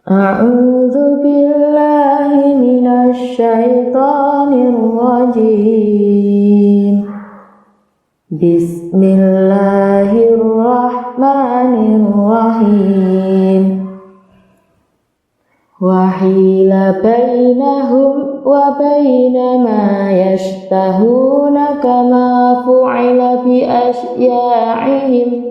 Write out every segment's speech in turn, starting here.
A'udzu billahi minasy syaithanir rajim. Bismillahirrahmanirrahim. Wa hila bainahum wa baina ma yashtahuna kama fu'ila bi asya'ihim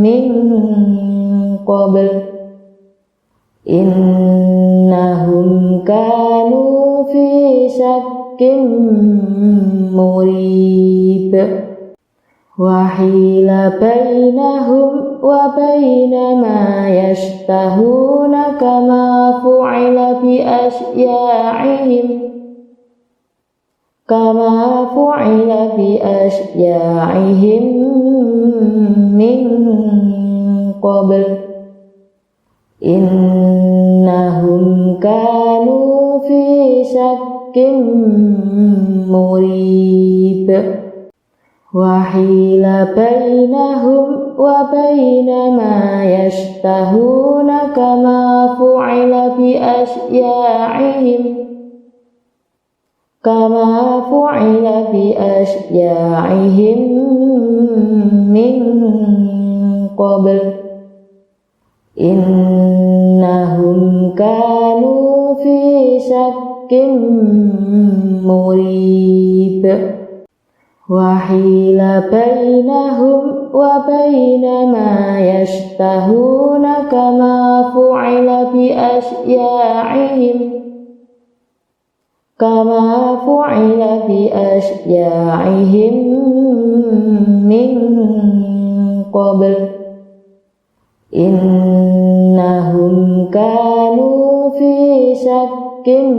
min qabl innahum kanu fi syakkin murib. Wa hila bainahum wa baina ma yashtahuna kama fu'ila bi asya'ihim min qabl innahum kanu fi syakkin murib. Wa hila bainahum wa baina ma yashtahuna kama fu'ila bi asya'ihim min qabl innahum kanu fi syakkin murib. Wa hila bainahum wa baina ma yashtahuna kama fu'ila bi asya'ihim min qabl innahum kanu fi syakkin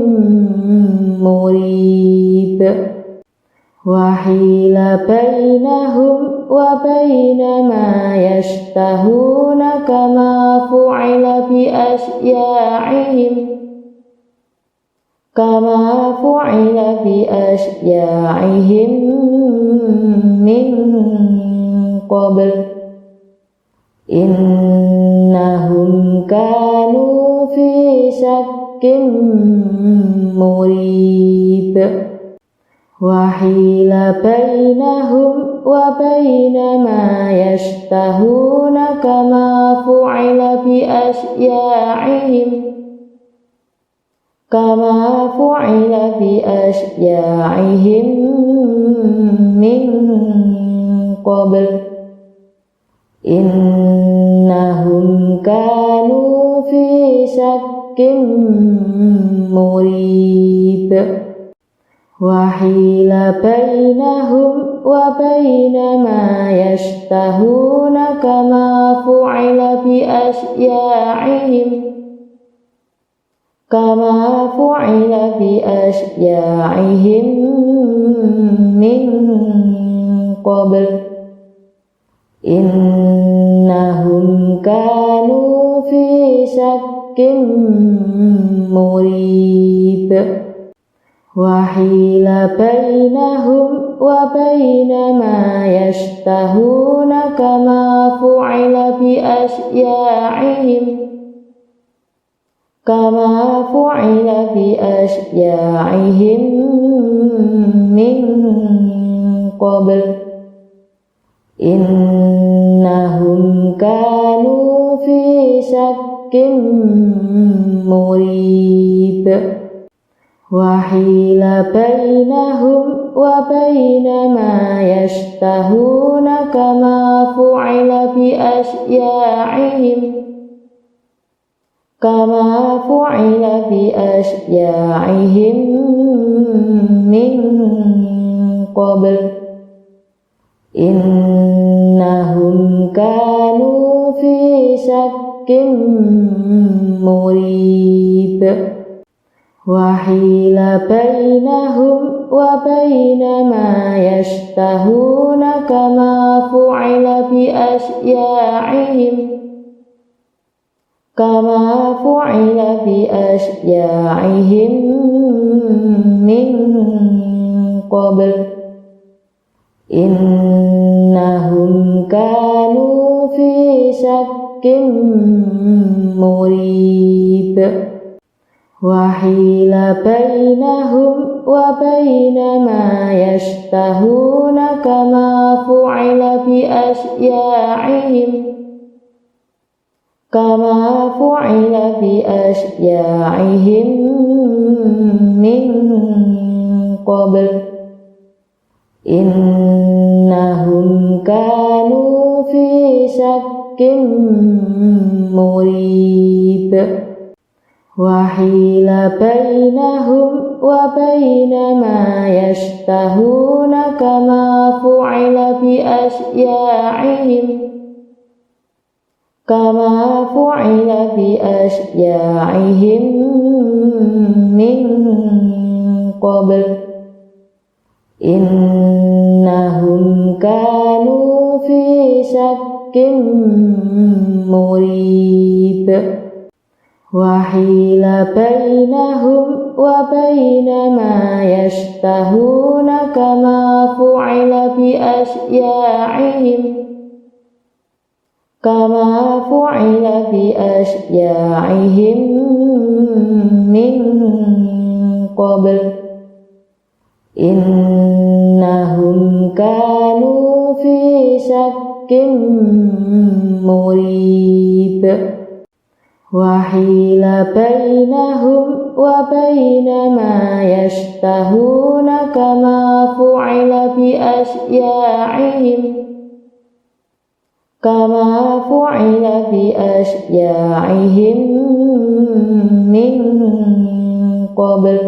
murib. Wa hila bainahum wa baina ma yashtahuna kama fu'ila bi asya'ihim min qabl innahum kanu fi syakkin murib. Wa hila bainahum wa baina ma yashtahuna kama fu'ila bi asya'ihim min qabl innahum kanu fi syakkin murib. Wa hila bainahum wa baina ma yashtahuna kama fu'ila bi asya'ihim min qabl innahum kanu fi syakkin murib. Wa hila bainahum wa baina ma yashtahuna kama fu'ila bi asya'ihim min qabl innahum kanu fi syakkin murib. Wa hila bainahum wa baina ma yashtahuna kama fu'ila bi asya'ihim min qabl innahum kanu fi syakkin murib. Wa hila bainahum wa baina ma yashtahuna kama fu'ila bi asya'ihim min qabl innahum كانوا في شك مريب وحيل بينهم وبين ما يشتهون كما فعل بأشياعهم من قبل إنهم كانوا في شك مريب وحيل بينهم وبين ما يشتهون كما فعل بأشياعهم من قبل إنهم كانوا في شك مريب وحيل بينهم وبين ما يشتهون كما فعل بأشياعهم من قبل إنهم كانوا في شك مريب وحيل بينهم وبين ما يشتهون كما فعل بأشياعهم من قبل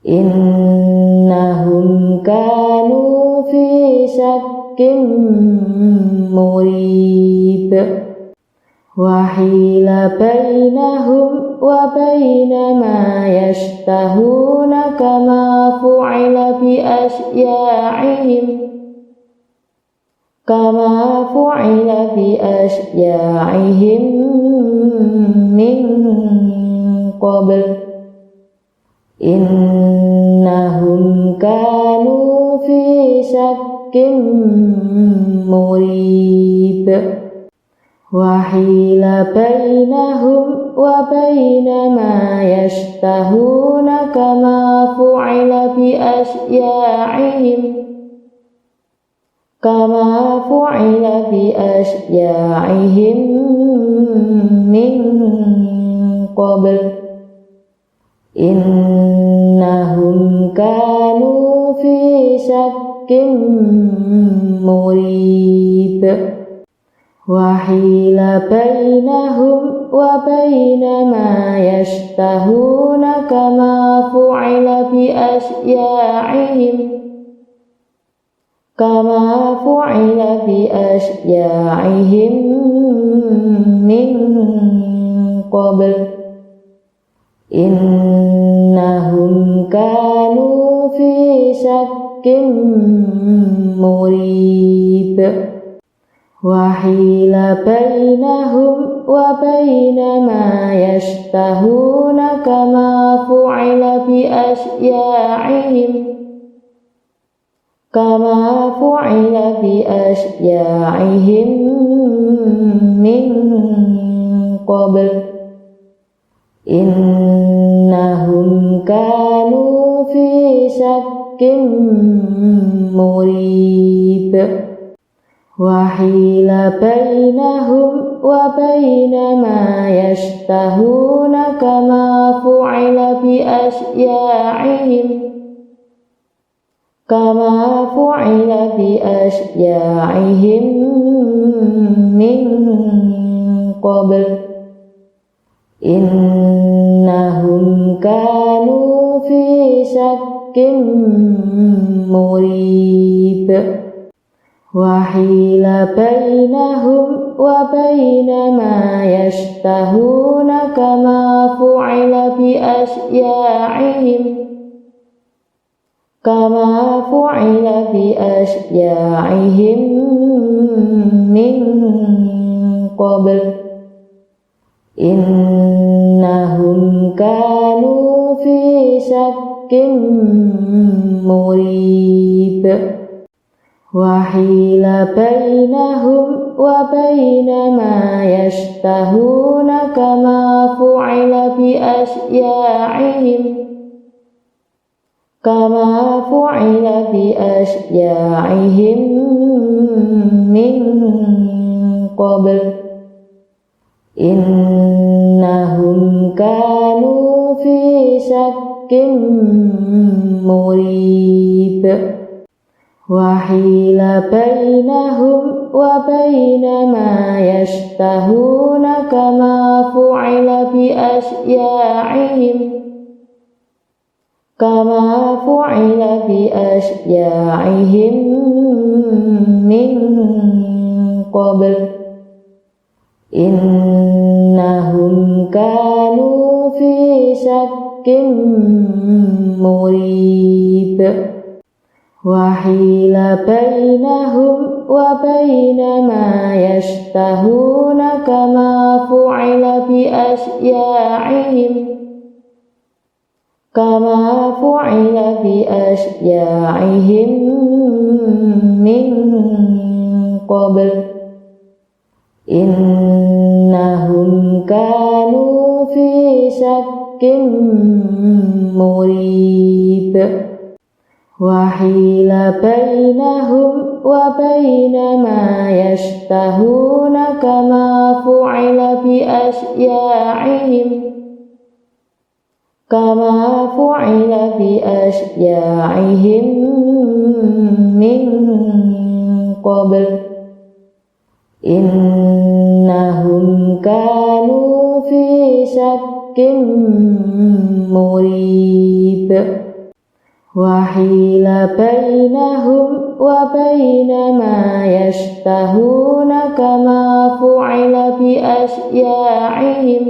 إنهم كانوا في شك مريب وحيل بينهم وبين ما يشتهون كما فعل بأشياعهم من قبل إنهم كانوا في شك مريب وحيل بينهم وبين ما يشتهون كما فعل بأشياعهم من قبل إنهم كانوا في شك مريب وحيل بينهم وبين ما يشتهون كما فعل بأشياعهم من قبل إنهم كانوا في شك مريب وحيل بينهم وبين ما يشتهون كما فعل بأشياعهم من قبل إنهم كانوا في شك مريب وحيل بينهم وبين ما يشتهون كما فعل بأشياعهم من قبل إنهم كانوا في شك مريب وحيل بينهم وبين ما يشتهون كما فعل بأشياعهم من قبل إنهم كانوا في شك مريب وحيل بينهم وبين ما يشتهون كما فعل بأشياعهم من قبل إنهم كانوا في شك مريب وحيل بينهم وبين ما يشتهون كما فعل بأشياعهم من قبل إنهم كانوا في شك مريب وحيل بينهم وبين ما يشتهون كما فعل بأشياعهم من قبل إنهم كانوا في شك مريب وحيل بينهم وبين ما يشتهون كما فعل بأشياعهم من قبل إنهم كانوا في شك مريب وحيل بينهم وبين ما يشتهون كما فعل بأشياعهم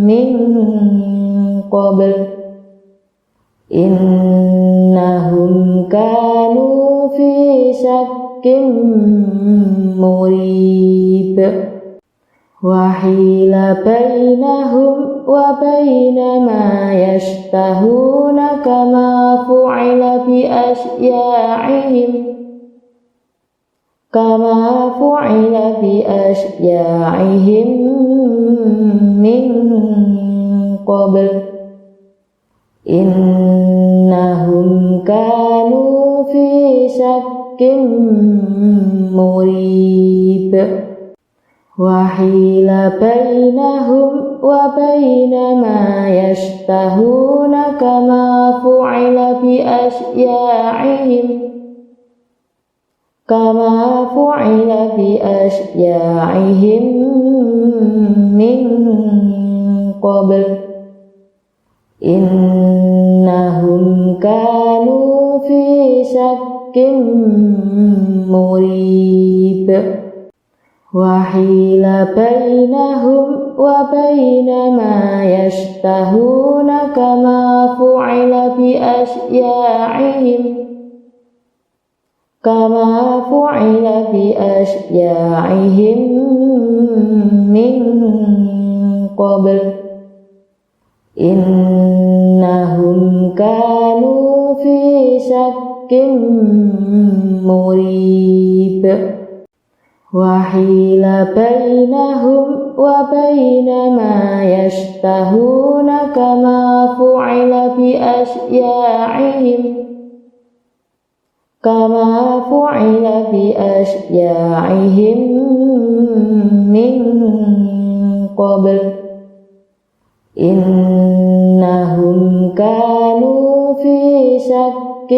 من قبل إنهم كانوا في شك مريب وحيل بينهم وبين ما يشتهون كما فعل بأشياعهم من قبل إنهم كانوا في شك مريب وحيل بينهم وبين ما يشتهون كما فعل بأشياعهم من قبل إنهم كانوا في شك مريب وحيل بينهم وبين ما يشتهون كما فعل بأشياعهم من قبل إنهم كانوا في شك مريب وحيل بينهم وبين ما يشتهون كما فعل بأشياعهم من قبل إنهم كانوا في شك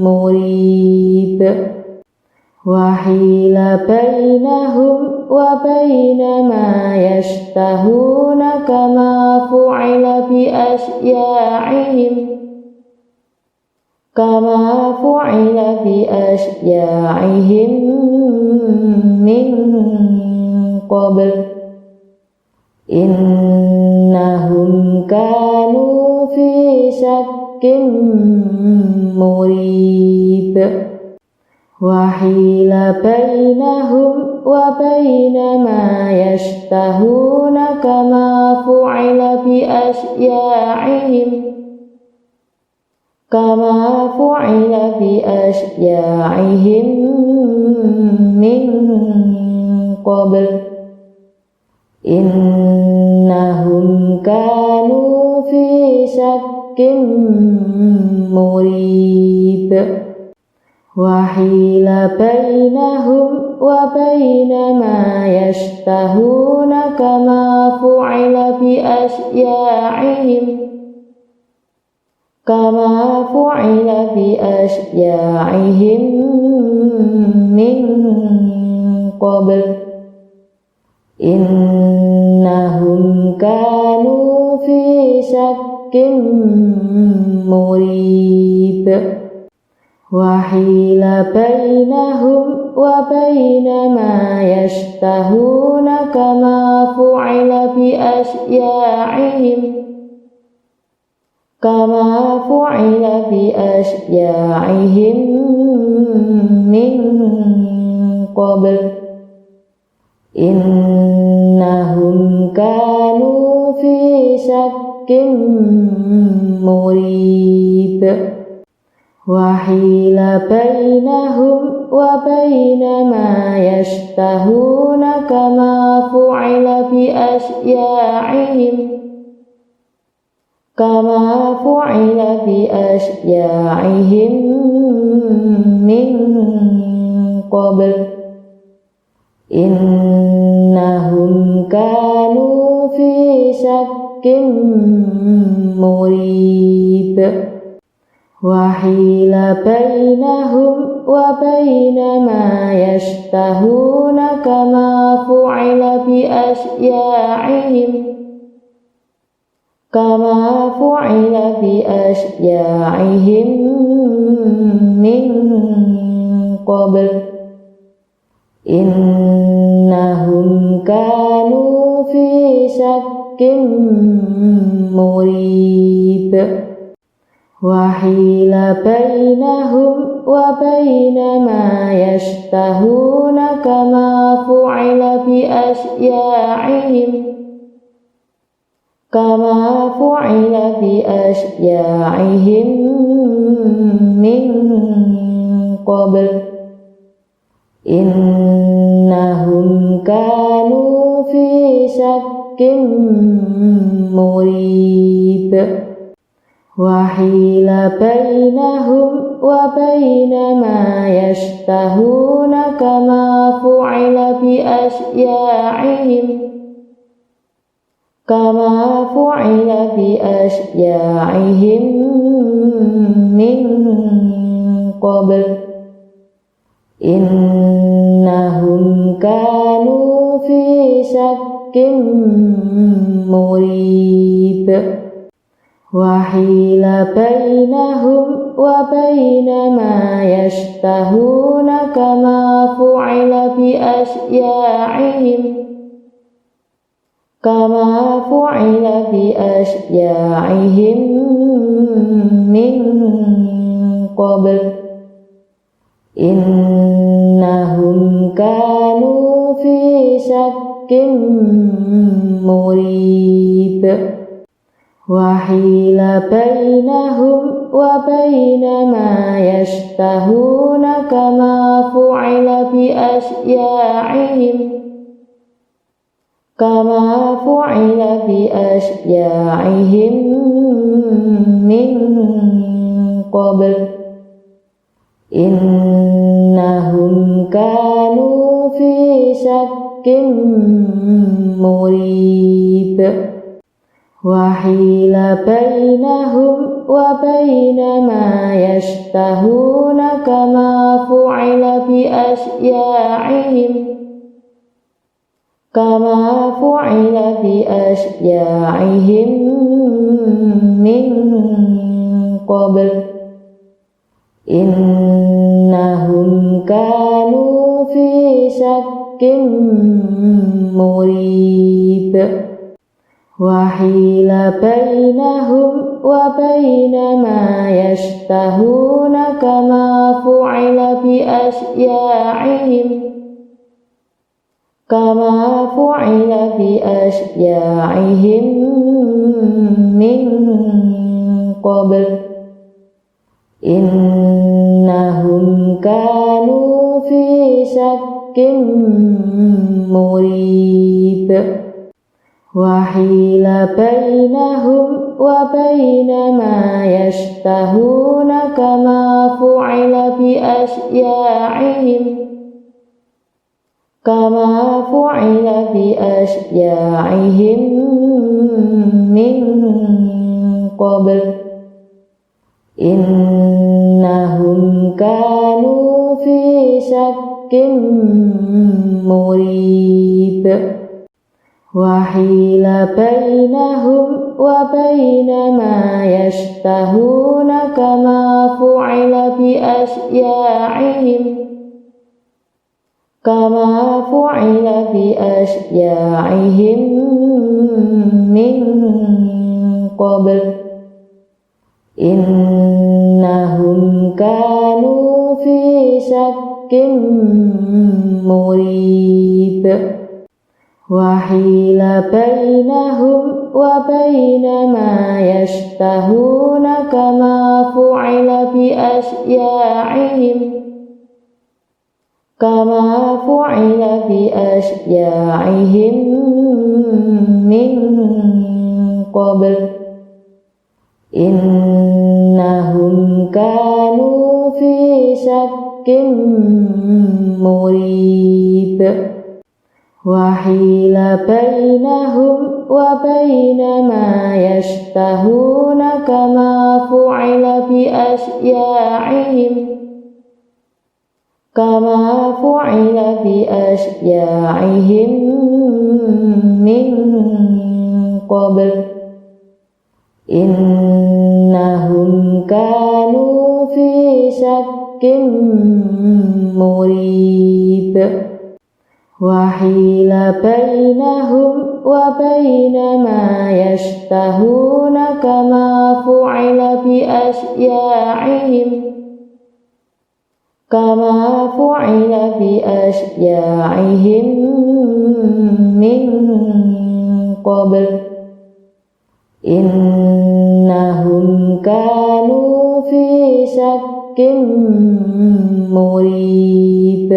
مريب وحيل بينهم وبين ما يشتهون كما فعل بأشياعهم من قبل إنهم كانوا في شك مريب وحيل بينهم وبين ما يشتهون كما فعل بأشياعهم من قبل إنهم كانوا في شك مريب وحيل بينهم وبين ما يشتهون كما فعل بأشياعهم من قبل إنهم كانوا في شك مريب وحيل بينهم وبين ما يشتهون كما فعل بأشياعهم من قبل إنهم كانوا في شك مريب وحيل بينهم وبين ما يشتهون كما فعل بأشياعهم من قبل إنهم كانوا في شك مريب وحيل بينهم وبين ما يشتهون كما فعل بأشياعهم من قبل إنهم كانوا في شك مريب وحيل بينهم وبين ما يشتهون كما فعل بأشياعهم من قبل إنهم كانوا في شك مريب وحيل بينهم وبين ما يشتهون كما فعل بأشياعهم من قبل إنهم كانوا في شك مريب وحيل بينهم وبين ما يشتهون كما فعل بأشياعهم من قبل إنهم كانوا في شك مريب وحيل بينهم وبين ما يشتهون كما فعل بأشياعهم من قبل إنهم كانوا في شك مريب وحيل بينهم وبين ما يشتهون كما فعل بأشياعهم من قبل إنهم كانوا في شك مريب وحيل بينهم وبين ما يشتهون كما فعل كما فعل بأشياعهم من قبل إنهم كانوا في شك مريب وحيل بينهم وبين ما يشتهون كما فعل بأشياعهم من قبل إنهم كانوا في شك مريب وحيل بينهم وبين ما يشتهون كما فعل بأشياعهم من قبل إنهم كانوا في شك مريب وحيل بينهم وبين ما يشتهون كما فعل بأشياعهم من قبل إنهم كانوا في شك مريب وحيل بينهم وبين ما يشتهون كما فعل بأشياعهم من قبل إنهم كانوا في شك مريب وحيل بينهم وبين ما يشتهون كما فعل بأشياعهم من قبل إنهم كانوا في شك مريب وحيل بينهم وبين ما يشتهون كما فعل بأشياعهم من قبل إنهم كانوا في شك مريب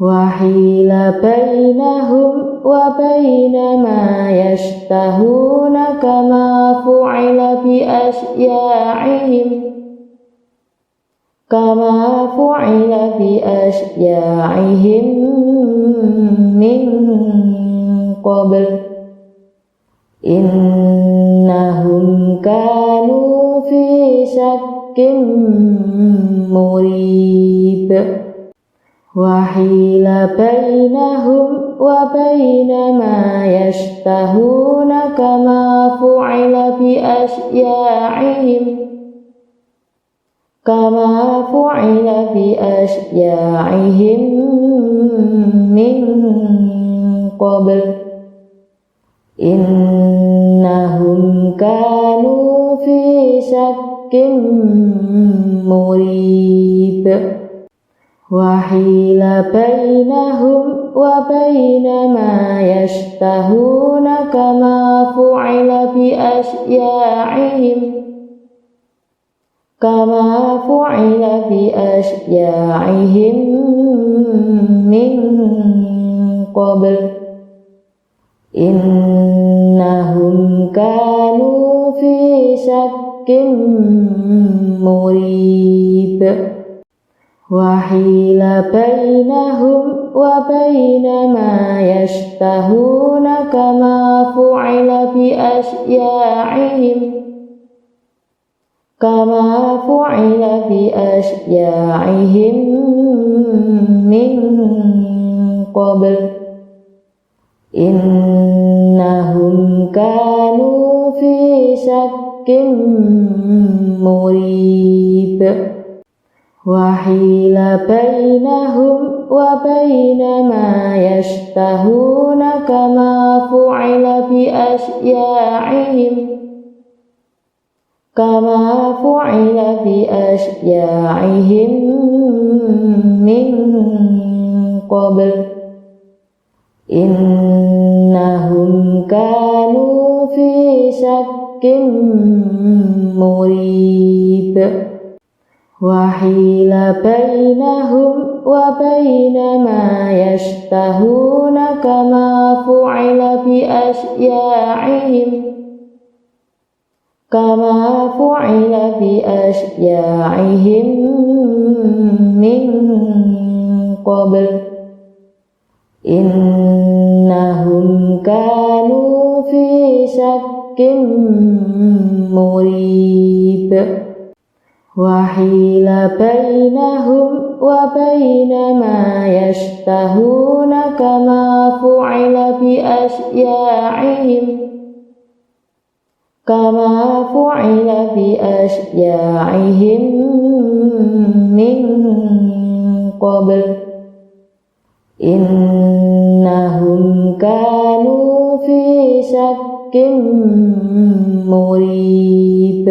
وحيل بينهم وبين ما يشتهون كما فعل بأشياعهم من قبل إنهم كانوا في شك مريب وحيل بينهم وبين ما يشتهون كما فعل بأشياعهم من قبل إنهم كانوا في شك مريب وحيل بينهم وبين ما يشتهون كما فعل بأشياعهم من قبل إنهم كانوا في شك مريب وحيل بينهم وبين ما يشتهون كما فعل بأشياعهم من قبل إنهم كانوا في شك مريب وحيل بينهم وبين ما يشتهون كما فعل بأشياعهم من قبل إنهم كانوا في شك مريب وحيل بينهم وبين ما يشتهون كما فعل بأشياعهم من قبل إنهم كانوا في شك مريب وحيل بينهم وبين ما يشتهون كما فعل بأشياعهم من قبل إنهم كانوا في شك مريب وحيل بينهم وبين ما يشتهون كما فعل بأشياعهم من قبل innahum kanu fi syakkim murib. Wa hila bainahum wa baina ma yashtahuna kama fu'ila bi asya'ihim min qabl. Innahum kanu fi syakkim murib. Wa hila bainahum wa baina ma yashtahuna kama fu'ila bi asya'ihim min qabl. Innahum kanu fi syakkim murib.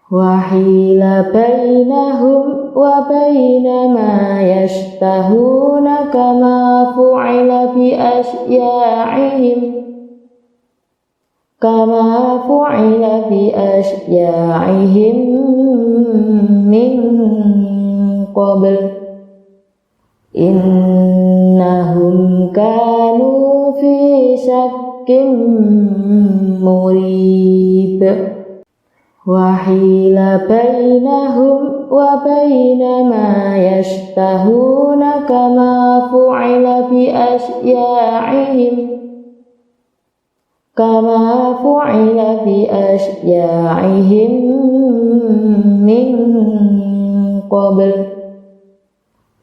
Wa hila bainahum wa baina ma yashtahuna kama fu'ila bi asya'ihim min qabl. Innahum kanu fi syakkim murib. Wa hila bainahum wa baina ma yashtahuna kama fu'ila bi asya'ihim min qabl.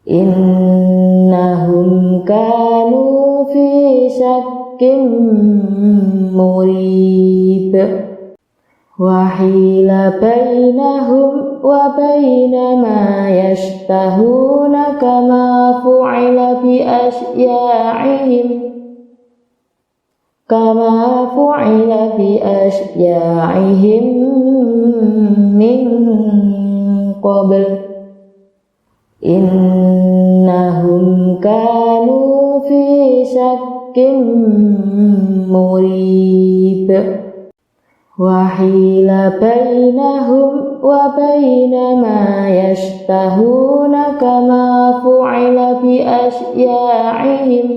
Innahum kanu fi syakkim murib. Wa hila bainahum wa baina ma yashtahuna kama fu'ila bi asya'ihim min qabl. Innahum kanu fi syakkim murib. Wa hila bainahum wa baina ma yashtahuna kama fu'ila bi asya'ihim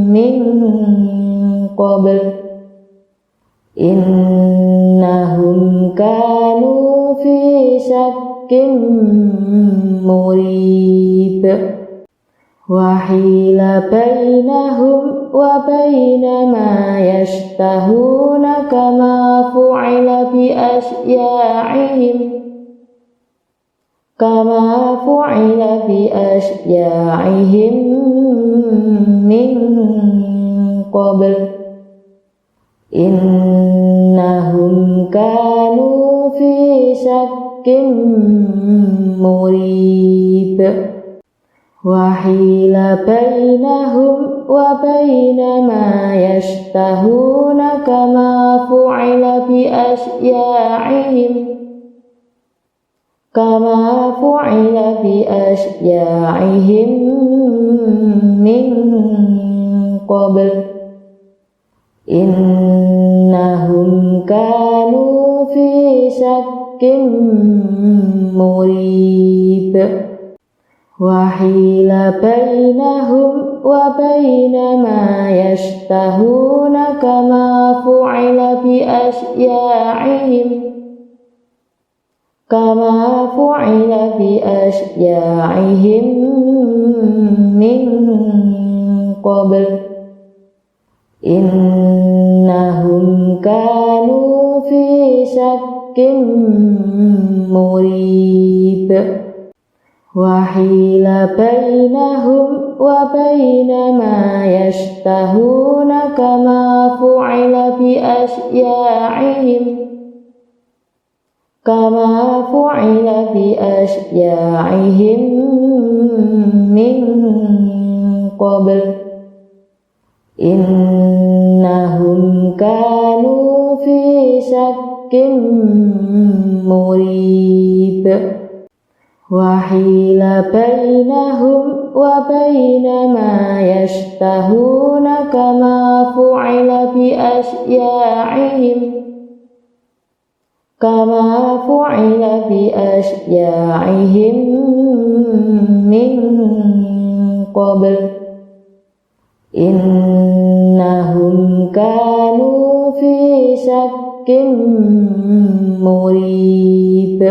min qabl. Innahum kanu fi syakkim murib. Wa hila bainahum wa baina ma yashtahuna kama fu'ila bi asya'ihim min qabl. Innahum kanu fi syakkim murib. Wa hila bainahum wa baina ma yashtahuna kama fu'ila bi asya'ihim min qabl. Innahum kanu fi syakkim murib. Wa hila bainahum wa baina ma yashtahuna kama fu'ila bi asya'ihim min qabl. Innahum kanu fi syakkim murib. Wa hila bainahum wa baina ma yashtahuna kama fu'ila bi asya'ihim min qabl. Innahum kanu fi syakkim murib. وحيل بينهم وبين ما يشتهون كما فعل بأشياعهم من قبل إنهم كانوا في شك مريب.